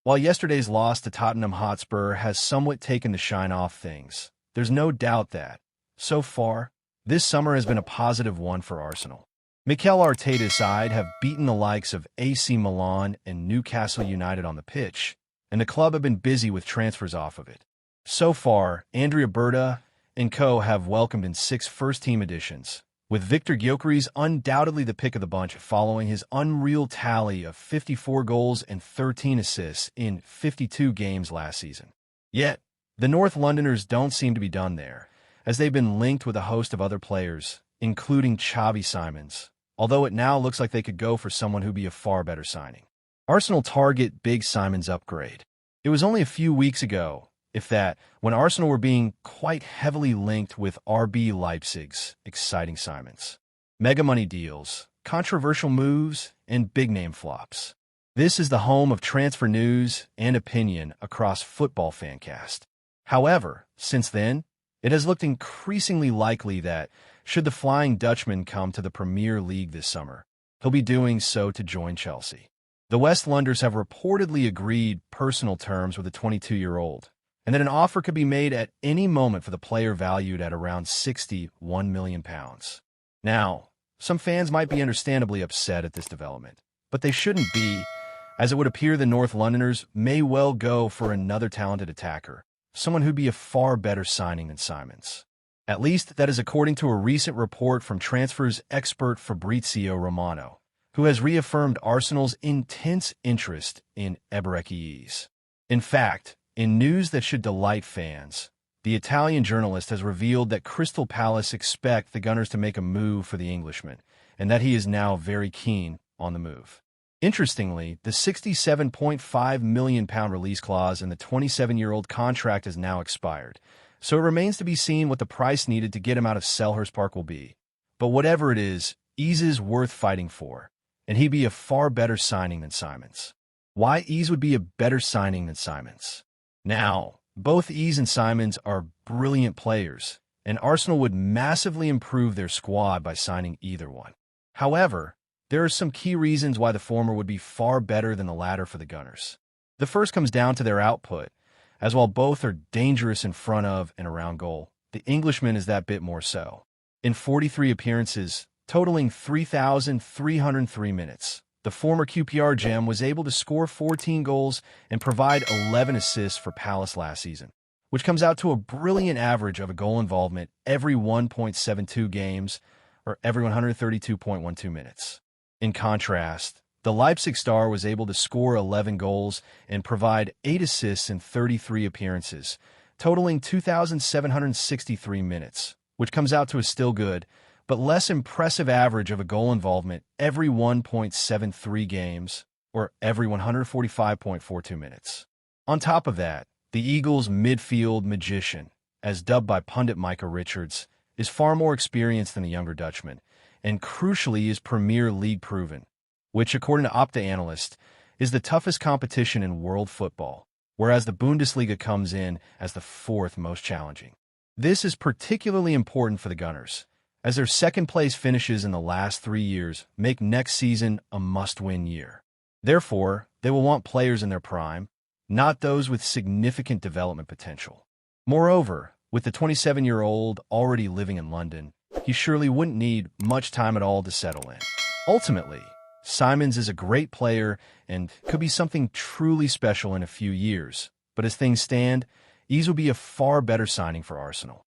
While yesterday's loss to Tottenham Hotspur has somewhat taken the shine off things, there's no doubt that, so far, this summer has been a positive one for Arsenal. Mikel Arteta's side have beaten the likes of AC Milan and Newcastle United on the pitch, and the club have been busy with transfers off of it. So far, Andrea Berta and co. have welcomed in 6 first-team additions, with Victor Gyökeres undoubtedly the pick of the bunch following his unreal tally of 54 goals and 13 assists in 52 games last season. Yet, the North Londoners don't seem to be done there, as they've been linked with a host of other players, including Xavi Simons, although it now looks like they could go for someone who'd be a far better signing. Arsenal target Big Simon's upgrade. It was only a few weeks ago, if that, when Arsenal were being quite heavily linked with RB Leipzig's exciting Simons. Mega money deals, controversial moves, and big-name flops. This is the home of transfer news and opinion across Football Fancast. However, since then, it has looked increasingly likely that, should the Flying Dutchman come to the Premier League this summer, he'll be doing so to join Chelsea. The West Londoners have reportedly agreed personal terms with the 22-year-old, and that an offer could be made at any moment for the player valued at around £61 million. Now, some fans might be understandably upset at this development, but they shouldn't be, as it would appear the North Londoners may well go for another talented attacker, someone who'd be a far better signing than Simons. At least that is according to a recent report from transfers expert Fabrizio Romano, who has reaffirmed Arsenal's intense interest in Eberechi. In fact, in news that should delight fans, the Italian journalist has revealed that Crystal Palace expect the Gunners to make a move for the Englishman, and that he is now very keen on the move. Interestingly, the £67.5 million release clause in the 27-year-old contract has now expired, so it remains to be seen what the price needed to get him out of Selhurst Park will be. But whatever it is worth fighting for, and he'd be a far better signing than Simons. Why Eze would be a better signing than Simons? Now, both Eze and Simons are brilliant players, and Arsenal would massively improve their squad by signing either one. However, there are some key reasons why the former would be far better than the latter for the Gunners. The first comes down to their output, as while both are dangerous in front of and around goal, the Englishman is that bit more so. In 43 appearances, totaling 3,303 minutes, the former QPR gem was able to score 14 goals and provide 11 assists for Palace last season, which comes out to a brilliant average of a goal involvement every 1.72 games, or every 132.12 minutes. In contrast, the Leipzig star was able to score 11 goals and provide 8 assists in 33 appearances, totaling 2,763 minutes, which comes out to a still good, but less impressive average of a goal involvement every 1.73 games, or every 145.42 minutes. On top of that, the Eagles' midfield magician, as dubbed by pundit Micah Richards, is far more experienced than the younger Dutchman, and crucially is Premier League proven, which, according to Opta Analyst, is the toughest competition in world football, whereas the Bundesliga comes in as the 4th most challenging. This is particularly important for the Gunners, as their second-place finishes in the last 3 years make next season a must-win year. Therefore, they will want players in their prime, not those with significant development potential. Moreover, with the 27-year-old already living in London, he surely wouldn't need much time at all to settle in. Ultimately, Simons is a great player and could be something truly special in a few years, but as things stand, Eze would be a far better signing for Arsenal.